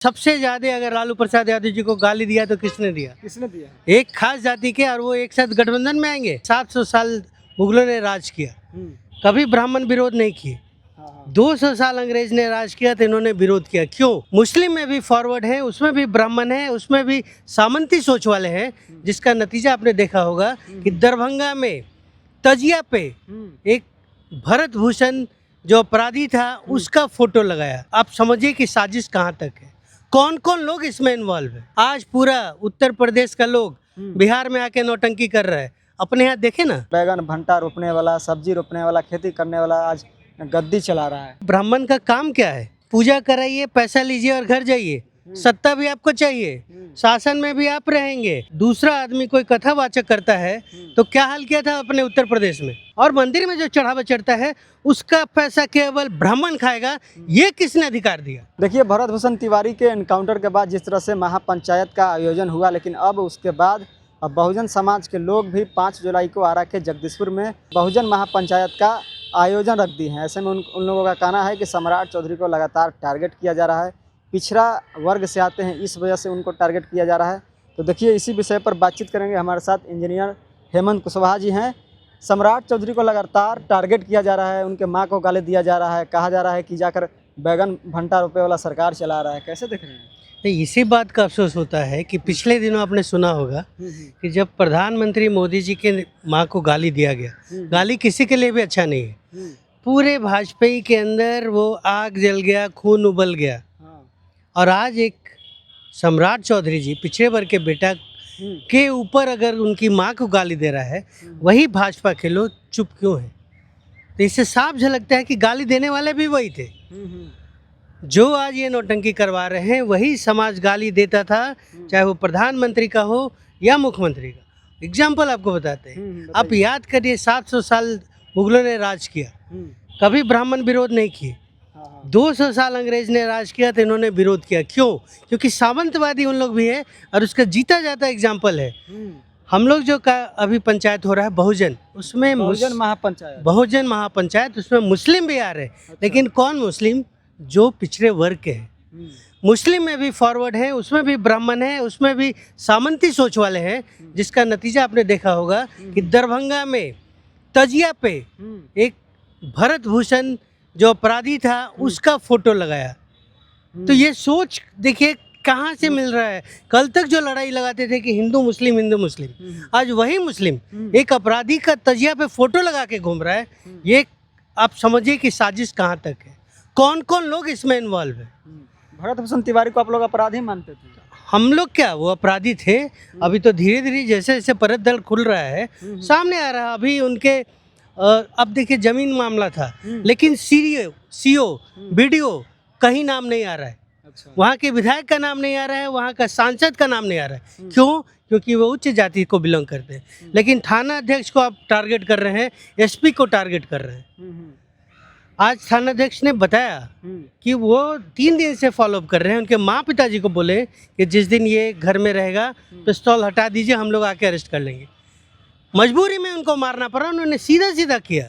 सबसे ज्यादा अगर लालू प्रसाद यादव जी को गाली दिया तो किसने दिया? किसने दिया? एक खास जाति के, और वो एक साथ गठबंधन में आएंगे। 700 साल मुगलों ने राज किया, कभी ब्राह्मण विरोध नहीं किए। 200 साल अंग्रेज ने राज किया तो इन्होंने विरोध किया। क्यों? मुस्लिम में भी फॉरवर्ड है, उसमें भी ब्राह्मण है, उसमें भी सामंती सोच वाले हैं, जिसका नतीजा आपने देखा होगा कि दरभंगा में तजिया पे एक भरत भूषण जो अपराधी था उसका फोटो लगाया। आप समझिए कि साजिश कहाँ तक है, कौन कौन लोग इसमें इन्वॉल्व है। आज पूरा उत्तर प्रदेश का लोग बिहार में आके नौटंकी कर रहा है। अपने यहाँ देखे ना, बैगन भंटा रोपने वाला, सब्जी रोपने वाला, खेती करने वाला आज गद्दी चला रहा है। ब्राह्मण का काम क्या है? पूजा कराइए, पैसा लीजिए और घर जाइए। सत्ता भी आपको चाहिए, शासन में भी आप रहेंगे। दूसरा आदमी कोई कथावाचक करता है तो क्या हाल किया था अपने उत्तर प्रदेश में, और मंदिर में जो चढ़ावा चढ़ता है उसका पैसा केवल ब्राह्मण खाएगा। ये किसने अधिकार दिया? देखिए, भरत भूषण तिवारी के एनकाउंटर के बाद जिस तरह से महापंचायत का आयोजन हुआ, लेकिन अब उसके बाद अब बहुजन समाज के लोग भी 5 जुलाई को आरा के जगदीशपुर में बहुजन महापंचायत का आयोजन रख दी है। ऐसे में उन लोगों का कहना है कि सम्राट चौधरी को लगातार टारगेट किया जा रहा है। पिछड़ा वर्ग से आते हैं, इस वजह से उनको टारगेट किया जा रहा है। तो देखिए, इसी विषय पर बातचीत करेंगे। हमारे साथ इंजीनियर हेमंत कुशवाहा जी हैं। सम्राट चौधरी को लगातार टारगेट किया जा रहा है, उनके माँ को गाली दिया जा रहा है, कहा जा रहा है कि जाकर बैगन भंटा रुपये वाला सरकार चला रहा है। कैसे देख रहे हैं? नहीं, इसी बात का अफसोस होता है कि पिछले दिनों आपने सुना होगा कि जब प्रधानमंत्री मोदी जी के माँ को गाली दिया गया, गाली किसी के लिए भी अच्छा नहीं है। पूरे भाजपा के अंदर वो आग जल गया, खून उबल गया। और आज एक सम्राट चौधरी जी, पिछड़े वर्ग के बेटा के ऊपर अगर उनकी माँ को गाली दे रहा है, वही भाजपा के लोग चुप क्यों हैं? तो इससे साफ झलकता है कि गाली देने वाले भी वही थे। जो आज ये नौटंकी करवा रहे हैं वही समाज गाली देता था, चाहे वो प्रधानमंत्री का हो या मुख्यमंत्री का। एग्जाम्पल आपको बताते हैं। आप याद करिए, 700 साल मुगलों ने राज किया, कभी ब्राह्मण विरोध नहीं किए। 200 साल अंग्रेज ने राज किया तो इन्होंने विरोध किया। क्यों? क्योंकि सामंतवादी उन लोग भी है, और उसका जीता जाता एग्जाम्पल है। हम लोग जो का अभी पंचायत हो रहा है बहुजन, उसमें बहुजन महापंचायत, उसमें मुस्लिम भी आ रहे हैं। अच्छा। लेकिन कौन मुस्लिम? जो पिछड़े वर्ग के हैं। मुस्लिम में भी फॉरवर्ड है, उसमें भी ब्राह्मण है, उसमें भी सामंती सोच वाले हैं, जिसका नतीजा आपने देखा होगा कि दरभंगा में तजिया पे एक भरत भूषण जो अपराधी था उसका फोटो लगाया। तो ये सोच देखिए कहाँ से मिल रहा है। कल तक जो लड़ाई लगाते थे कि हिंदू मुस्लिम, आज वही मुस्लिम एक अपराधी का तजिया पे फोटो लगा के घूम रहा है। ये आप समझिए कि साजिश कहाँ तक है, कौन कौन लोग इसमें इन्वॉल्व है। भरत भूषण तिवारी को आप लोग अपराधी मानते थे? हम लोग क्या, वो अपराधी थे। अभी तो धीरे धीरे जैसे जैसे परत दल खुल रहा है, सामने आ रहा है। अभी उनके अब देखिए, जमीन मामला था, लेकिन सीओ बीडीओ कहीं नाम नहीं आ रहा है। अच्छा। वहाँ के विधायक का नाम नहीं आ रहा है, वहाँ का सांसद का नाम नहीं आ रहा है। क्यों? क्योंकि वो उच्च जाति को बिलोंग करते हैं। लेकिन थाना अध्यक्ष को आप टारगेट कर रहे हैं, एसपी को टारगेट कर रहे हैं। आज थानाध्यक्ष ने बताया कि वो 3 दिन से फॉलोअप कर रहे हैं। उनके माँ पिताजी को बोले कि जिस दिन ये घर में रहेगा पिस्तौल हटा दीजिए, हम लोग आके अरेस्ट कर लेंगे। मजबूरी में उनको मारना पड़ा, उन्होंने सीधा सीधा किया।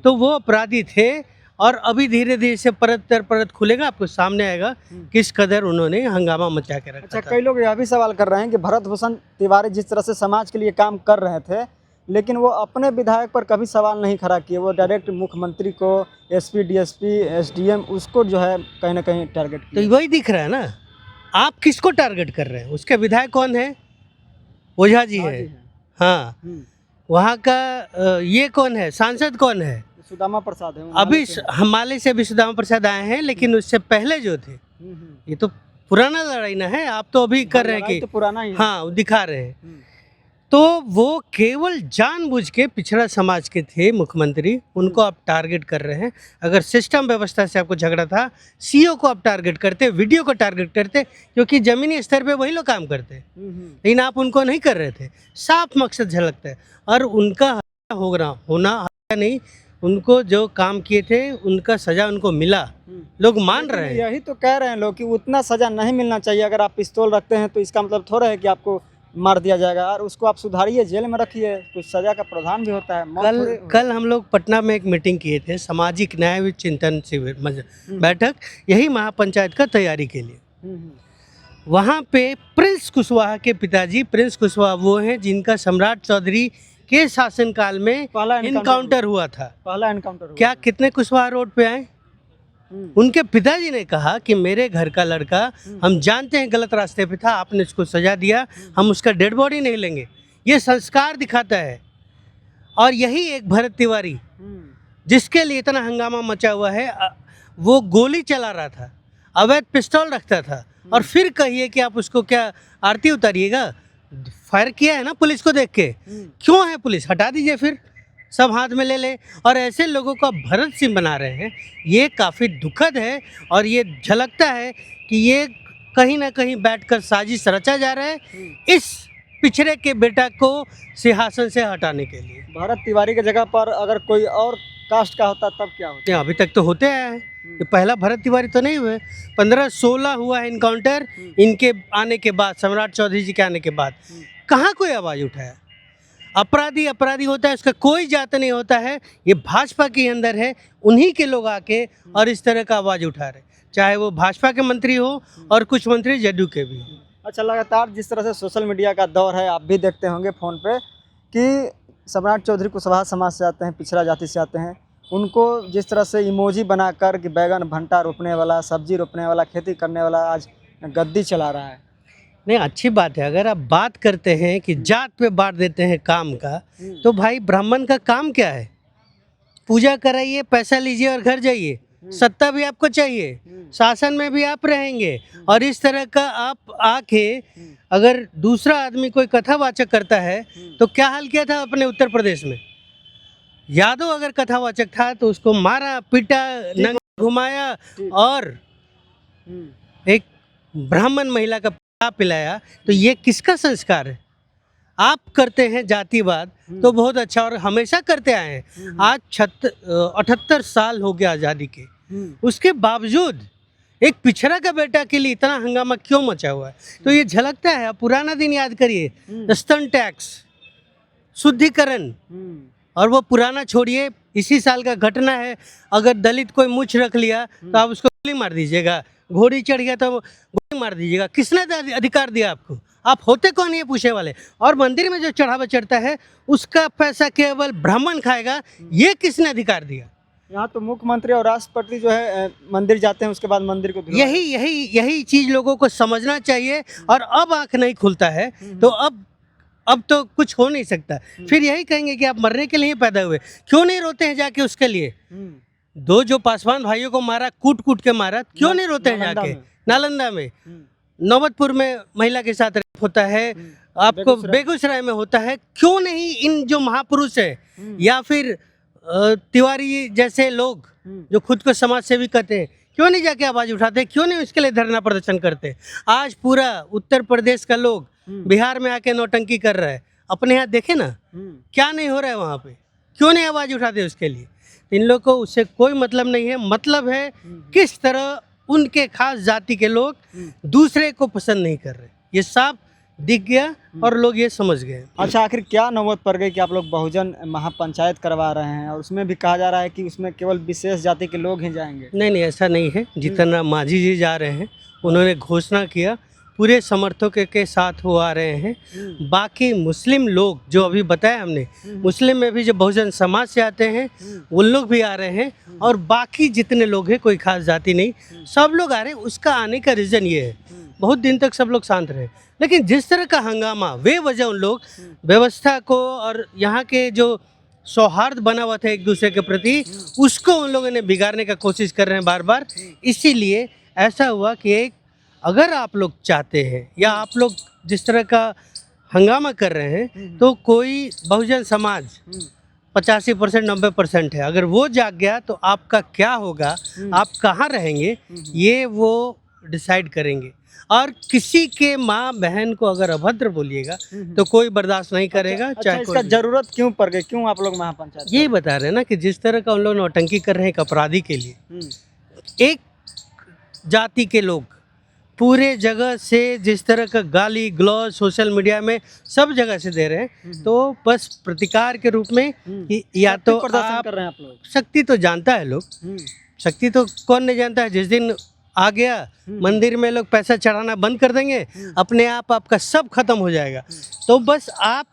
तो वो अपराधी थे, और अभी धीरे धीरे से परत दर परत खुलेगा, आपको सामने आएगा किस कदर उन्होंने हंगामा मचा के रखा। अच्छा, कई लोग यह भी सवाल कर रहे हैं कि भरत भूषण तिवारी जिस तरह से समाज के लिए काम कर रहे थे, लेकिन वो अपने विधायक पर कभी सवाल नहीं खड़ा किए। वो डायरेक्ट मुख्यमंत्री को, एसपी, डीएसपी, एसडीएम, उसको जो है कहीं ना कहीं टारगेट किया। तो वही दिख रहा है ना, आप किसको टारगेट कर रहे हैं? उसके विधायक कौन है? ओझा जी है। हाँ, वहाँ का ये कौन है? सांसद कौन है? सुदामा प्रसाद है। अभी हमारे से भी सुदामा प्रसाद आए हैं, लेकिन उससे पहले जो थे, ये तो पुराना लड़ाई ना है। आप तो अभी कर रहे हैं कि तो पुराना ही है। हाँ, दिखा रहे हैं। तो वो केवल जानबूझ के पिछड़ा समाज के थे मुख्यमंत्री, उनको आप टारगेट कर रहे हैं। अगर सिस्टम व्यवस्था से आपको झगड़ा था, सीओ को आप टारगेट करते, वीडियो को टारगेट करते, क्योंकि जमीनी स्तर पे वही लोग काम करते हैं। लेकिन आप उनको नहीं कर रहे थे। साफ मकसद झलकता है, और उनका होना नहीं, उनको जो काम किए थे उनका सजा उनको मिला, लोग मान रहे हैं। यही तो कह रहे हैं लोग कि उतना सजा नहीं मिलना चाहिए। अगर आप पिस्तौल रखते हैं तो इसका मतलब थोड़ा है कि आपको मार दिया जाएगा, और उसको आप सुधारिए, जेल में रखिए, कुछ सजा का प्रावधान भी होता है। कल हम लोग पटना में एक मीटिंग किए थे, सामाजिक न्याय व चिंतन शिविर बैठक, यही महापंचायत का तैयारी के लिए। वहाँ पे प्रिंस कुशवाहा के पिताजी प्रिंस कुशवाहा वो हैं जिनका सम्राट चौधरी के शासनकाल में पहला इनकाउंटर हुआ था। पहला एनकाउंटर हुआ क्या था। कितने कुशवाहा रोड पे आए? उनके पिताजी ने कहा कि मेरे घर का लड़का हम जानते हैं गलत रास्ते पे था, आपने उसको सजा दिया, हम उसका डेड बॉडी नहीं लेंगे। ये संस्कार दिखाता है। और यही एक भरत तिवारी जिसके लिए इतना हंगामा मचा हुआ है, वो गोली चला रहा था, अवैध पिस्तौल रखता था, और फिर कहिए कि आप उसको क्या आरती उतारिएगा? फायर किया है ना पुलिस को देख के। क्यों है पुलिस? हटा दीजिए, फिर सब हाथ में ले ले। और ऐसे लोगों को आप भरत सिंह बना रहे हैं, ये काफ़ी दुखद है। और ये झलकता है कि ये कहीं ना कहीं बैठकर साजिश रचा जा रहा है इस पिछड़े के बेटा को सिंहासन से हटाने के लिए। भरत तिवारी की जगह पर अगर कोई और कास्ट का होता तब क्या होता? ये अभी तक तो होते आया है, ये पहला भरत तिवारी तो नहीं हुए। 15-16 हुआ है इनकाउंटर इनके आने के बाद, सम्राट चौधरी जी के आने के बाद। कहाँ कोई आवाज़ उठाया? अपराधी अपराधी होता है, उसका कोई जात नहीं होता है। ये भाजपा के अंदर है, उन्हीं के लोग आके और इस तरह का आवाज़ उठा रहे, चाहे वो भाजपा के मंत्री हो और कुछ मंत्री जदयू के भी। अच्छा, लगातार जिस तरह से सोशल मीडिया का दौर है, आप भी देखते होंगे फ़ोन पे कि सम्राट चौधरी कुशवाहा समाज से आते हैं, पिछड़ा जाति से आते हैं, उनको जिस तरह से इमोजी बनाकर कि बैगन भंटा रोपने वाला, सब्जी रोपने वाला, खेती करने वाला आज गद्दी चला रहा है। नहीं, अच्छी बात है। अगर आप बात करते हैं कि जात पे बांट देते हैं काम का, तो भाई ब्राह्मण का काम क्या है? पूजा कराइए, पैसा लीजिए और घर जाइए। सत्ता भी आपको चाहिए, शासन में भी आप रहेंगे। और इस तरह का आप आके अगर दूसरा आदमी कोई कथावाचक करता है तो क्या हाल किया था अपने उत्तर प्रदेश में? यादव अगर कथावाचक था तो उसको मारा पीटा, नंगा घुमाया और एक ब्राह्मण महिला का पेशाब पिलाया। तो ये किसका संस्कार है? आप करते हैं जातिवाद तो बहुत अच्छा, और हमेशा करते आए हैं। आज 78 साल हो गया आज़ादी के, उसके बावजूद एक पिछड़ा का बेटा के लिए इतना हंगामा क्यों मचा हुआ है? तो ये झलकता है। आप पुराना दिन याद करिए, स्तन टैक्स, शुद्धिकरण, और वो पुराना छोड़िए, इसी साल का घटना है। अगर दलित कोई मूछ रख लिया तो आप उसको गोली मार दीजिएगा, घोड़ी चढ़ गया तो गोली मार दीजिएगा। किसने अधिकार दिया आपको? आप होते कौन ये पूछने वाले? और मंदिर में जो चढ़ावा चढ़ता है उसका पैसा केवल ब्राह्मण खाएगा, ये किसने अधिकार दिया? यहाँ तो मुख्यमंत्री और राष्ट्रपति जो है मंदिर जाते हैं, उसके बाद मंदिर को यही चीज लोगों को समझना चाहिए। और अब आंख नहीं खुलता है तो अब तो कुछ हो नहीं सकता। फिर यही कहेंगे कि आप मरने के लिए पैदा हुए, क्यों नहीं रोते हैं जाके उसके लिए? दो जो पासवान भाइयों को मारा, कूट कूट के मारा, क्यों नहीं रोते हैं जाके? नालंदा में, नौबतपुर में महिला के साथ रेप होता है, आपको बेगूसराय में होता है। क्यों नहीं इन जो महापुरुष है या फिर तिवारी जैसे लोग जो खुद को समाज सेवी कहते हैं, क्यों नहीं जाके आवाज उठाते? क्यों नहीं उसके लिए धरना प्रदर्शन करते? आज पूरा उत्तर प्रदेश का लोग बिहार में आके नौटंकी कर रहा है, अपने यहाँ देखे ना क्या नहीं हो रहा है वहाँ पे? क्यों नहीं आवाज उठाते उसके लिए? इन लोग को उससे कोई मतलब नहीं है। मतलब है किस तरह उनके खास जाति के लोग दूसरे को पसंद नहीं कर रहे। ये साफ दिख गया और लोग ये समझ गए। अच्छा, आखिर क्या नौबत पड़ गई कि आप लोग बहुजन महापंचायत करवा रहे हैं, और उसमें भी कहा जा रहा है कि उसमें केवल विशेष जाति के लोग ही जाएंगे? नहीं, ऐसा नहीं है। जितना मांझी जी जा रहे हैं, उन्होंने घोषणा किया, पूरे समर्थकों के साथ वो आ रहे हैं। बाकी मुस्लिम लोग जो अभी बताया हमने, मुस्लिम में भी जो बहुजन समाज से आते हैं वो लोग भी आ रहे हैं, और बाकी जितने लोग हैं, कोई खास जाति नहीं, सब लोग आ रहे हैं। उसका आने का रीज़न ये है, बहुत दिन तक सब लोग शांत रहे, लेकिन जिस तरह का हंगामा बेवजह उन लोग व्यवस्था को और यहाँ के जो सौहार्द बना हुआ था एक दूसरे के प्रति, उसको उन लोगों ने बिगाड़ने का कोशिश कर रहे हैं बार बार। इसीलिए ऐसा हुआ कि एक अगर आप लोग चाहते हैं या आप लोग जिस तरह का हंगामा कर रहे हैं, तो कोई बहुजन समाज 85% 90% है, अगर वो जाग गया तो आपका क्या होगा, आप कहाँ रहेंगे, ये वो डिसाइड करेंगे। और किसी के माँ बहन को अगर अभद्र बोलिएगा तो कोई बर्दाश्त नहीं करेगा। अच्छा, चाहे इसका जरूरत क्यों पड़ गई? क्यों आप लोग महापंचायत? यही बता रहे हैं ना कि जिस तरह का उन लोग नौटंकी कर रहे हैं एक अपराधी के लिए, एक जाति के लोग पूरे जगह से जिस तरह का गाली गलौज सोशल मीडिया में सब जगह से दे रहे हैं, तो बस प्रतिकार के रूप में या तो प्रदर्शन कर रहे हैं आप लोग। शक्ति तो जानता है लोग, शक्ति तो कौन नहीं जानता है। जिस दिन आ गया, मंदिर में लोग पैसा चढ़ाना बंद कर देंगे, अपने आप आपका सब खत्म हो जाएगा। तो बस आप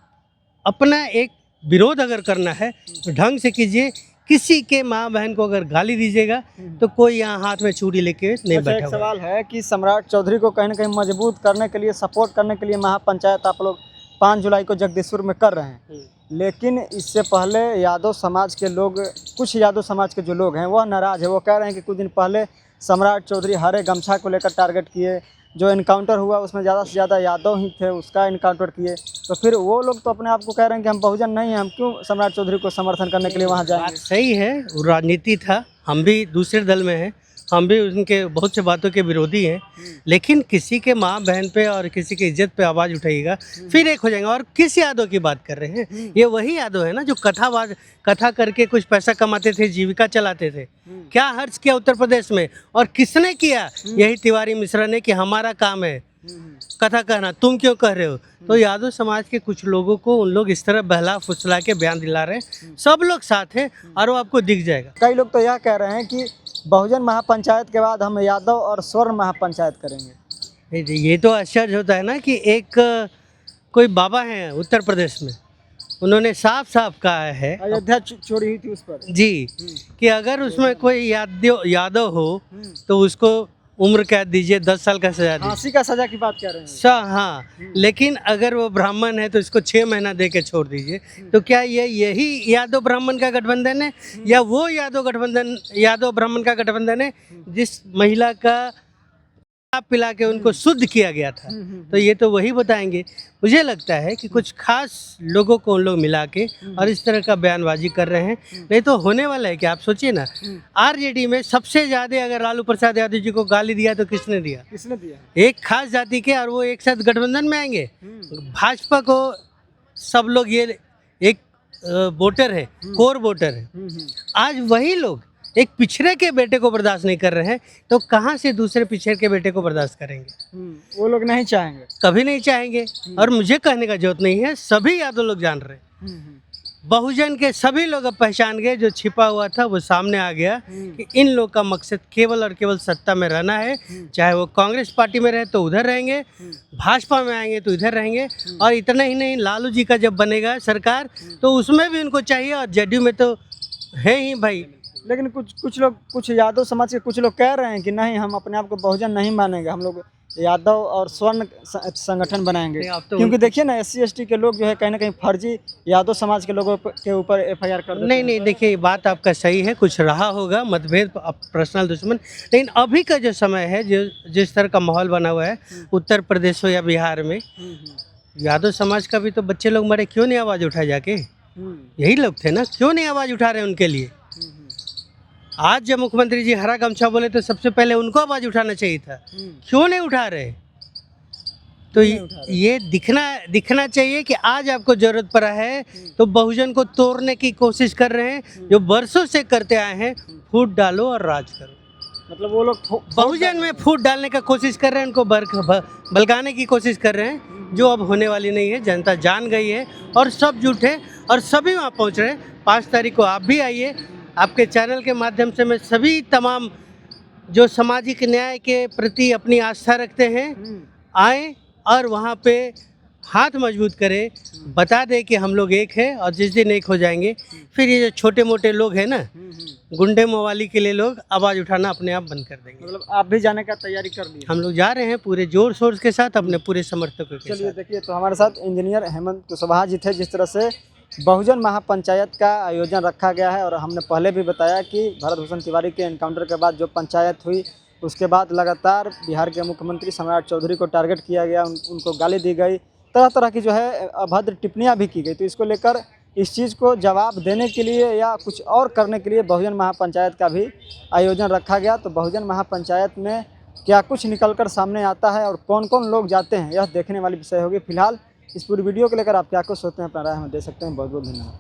अपना एक विरोध अगर करना है तो ढंग से कीजिए। किसी के माँ बहन को अगर गाली दीजिएगा तो कोई यहाँ हाथ में छुरी लेके नहीं अच्छा, एक बैठा हुआ है। सवाल है कि सम्राट चौधरी को कहीं ना कहीं मजबूत करने के लिए, सपोर्ट करने के लिए महापंचायत आप लोग 5 जुलाई को जगदीशपुर में कर रहे हैं, लेकिन इससे पहले यादव समाज के लोग, कुछ यादव समाज के जो लोग हैं वह नाराज़ है। वो कह रहे हैं कि कुछ दिन पहले सम्राट चौधरी हरे गमछा को लेकर टारगेट किए, जो इनकाउंटर हुआ उसमें ज़्यादा से ज़्यादा यादव ही थे, उसका इनकाउंटर किए। तो फिर वो लोग तो अपने आप को कह रहे हैं कि हम बहुजन नहीं हैं, हम क्यों सम्राट चौधरी को समर्थन करने के लिए वहाँ बात जाएंगे। सही है, वो राजनीति था, हम भी दूसरे दल में हैं, हम भी उनके बहुत से बातों के विरोधी हैं, लेकिन किसी के माँ बहन पे और किसी की इज्जत पे आवाज़ उठाइएगा फिर एक हो जाएगा। और किस यादव की बात कर रहे हैं? ये वही यादव है ना जो कथा करके कुछ पैसा कमाते थे, जीविका चलाते थे। क्या खर्च किया उत्तर प्रदेश में और किसने किया? यही तिवारी मिश्रा ने कि हमारा काम है कथा कहना, तुम क्यों कह रहे हो? तो यादव समाज के कुछ लोगों को उन लोग इस तरह बहला फुसला के बयान दिला रहे हैं। सब लोग साथ हैं और वो आपको दिख जाएगा। कई लोग तो यह कह रहे हैं कि बहुजन महापंचायत के बाद हम यादव और स्वर्ण महापंचायत करेंगे। ये तो आश्चर्य होता है ना कि एक कोई बाबा हैं उत्तर प्रदेश में, उन्होंने साफ साफ कहा है अयोध्या चोरी हुई थी उस पर जी कि अगर उसमें कोई यादव हो तो उसको उम्र कैद दीजिए, 10 साल का सजा दीजिए। फांसी का सजा की बात कर रहे हैं। हाँ, लेकिन अगर वो ब्राह्मण है तो इसको 6 महीना दे के छोड़ दीजिए। तो क्या यही यादव ब्राह्मण का गठबंधन है या वो यादव ब्राह्मण का गठबंधन है जिस महिला का पिला के उनको शुद्ध किया गया था? तो ये तो वही बताएंगे। मुझे लगता है कि कुछ खास लोगों को उन लोग मिला के और इस तरह का बयानबाजी कर रहे हैं। नहीं तो होने वाला है कि आप सोचिए ना, आरजेडी में सबसे ज़्यादा अगर लालू प्रसाद यादव जी को गाली दिया तो किसने दिया? एक खास जाति के, और वो एक साथ गठबंधन में आएंगे। भाजपा को सब लोग, ये एक वोटर है, कोर वोटर है। आज वही लोग एक पिछड़े के बेटे को बर्दाश्त नहीं कर रहे हैं, तो कहाँ से दूसरे पिछड़े के बेटे को बर्दाश्त करेंगे? वो लोग नहीं चाहेंगे, कभी नहीं चाहेंगे। और मुझे कहने का जरूरत नहीं है, सभी यादव लोग जान रहे हैं। बहुजन के सभी लोग अब पहचान गए, जो छिपा हुआ था वो सामने आ गया कि इन लोग का मकसद केवल और केवल सत्ता में रहना है। चाहे वो कांग्रेस पार्टी में रहे तो उधर रहेंगे, भाजपा में आएंगे तो इधर रहेंगे, और इतना ही नहीं, लालू जी का जब बनेगा सरकार तो उसमें भी उनको चाहिए, और जेडीयू में तो है ही भाई। लेकिन कुछ लोग, कुछ यादव समाज के कुछ लोग कह रहे हैं कि नहीं, हम अपने आप को बहुजन नहीं मानेंगे, हम लोग यादव और स्वर्ण संगठन बनाएंगे। क्योंकि देखिए ना, SC ST के लोग जो है कहीं ना कहीं फर्जी यादव समाज के लोगों के ऊपर FIR कर देते हैं। नहीं, देखिए बात आपका सही है, कुछ रहा होगा मतभेद, पर्सनल दुश्मन, लेकिन अभी का जो समय है, जो जिस तरह का माहौल बना हुआ है उत्तर प्रदेश हो या बिहार में, यादव समाज का भी तो बच्चे लोग मरे, क्यों नहीं आवाज़ उठाए जाके? यही लोग थे ना, क्यों नहीं आवाज़ उठा रहे उनके लिए? आज जब मुख्यमंत्री जी हरा गमछा बोले तो सबसे पहले उनको आवाज़ उठाना चाहिए था, क्यों नहीं उठा रहे? तो ये दिखना चाहिए कि आज आपको जरूरत पड़ा है तो बहुजन को तोड़ने की कोशिश कर रहे हैं, जो बरसों से करते आए हैं। फूट डालो और राज करो, मतलब वो लोग बहुजन में फूट डालने का कोशिश कर रहे हैं, उनको बलगाने की कोशिश कर रहे हैं, जो अब होने वाली नहीं है। जनता जान गई है और सब झूठे, और सभी वहाँ पहुँच रहे हैं। 5 तारीख को आप भी आइए, आपके चैनल के माध्यम से मैं सभी तमाम जो सामाजिक न्याय के प्रति अपनी आस्था रखते हैं आए और वहाँ पे हाथ मजबूत करें, बता दें कि हम लोग एक हैं, और जिस दिन एक हो जाएंगे फिर ये जो छोटे मोटे लोग हैं ना, गुंडे मवाली के लिए लोग आवाज़ उठाना अपने आप बंद कर देंगे। मतलब आप भी जाने का तैयारी कर ली? हम लोग जा रहे हैं पूरे जोर शोर के साथ, अपने पूरे समर्थकों के साथ। चलिए देखिए, तो हमारे साथ इंजीनियर हेमंत कुशवाहा जी थे। जिस तरह से बहुजन महापंचायत का आयोजन रखा गया है, और हमने पहले भी बताया कि भरत भूषण तिवारी के एनकाउंटर के बाद जो पंचायत हुई, उसके बाद लगातार बिहार के मुख्यमंत्री सम्राट चौधरी को टारगेट किया गया, उनको गाली दी गई, तरह तरह की जो है अभद्र टिप्पणियां भी की गई। तो इसको लेकर इस चीज़ को जवाब देने के लिए या कुछ और करने के लिए बहुजन महापंचायत का भी आयोजन रखा गया। तो बहुजन महापंचायत में क्या कुछ निकलकर सामने आता है और कौन कौन लोग जाते हैं, यह देखने वाली विषय होगी। फिलहाल इस पूरी वीडियो को लेकर आप क्या कुछ सोचते हैं, अपना राय हमें दे सकते हैं। बहुत बहुत धन्यवाद।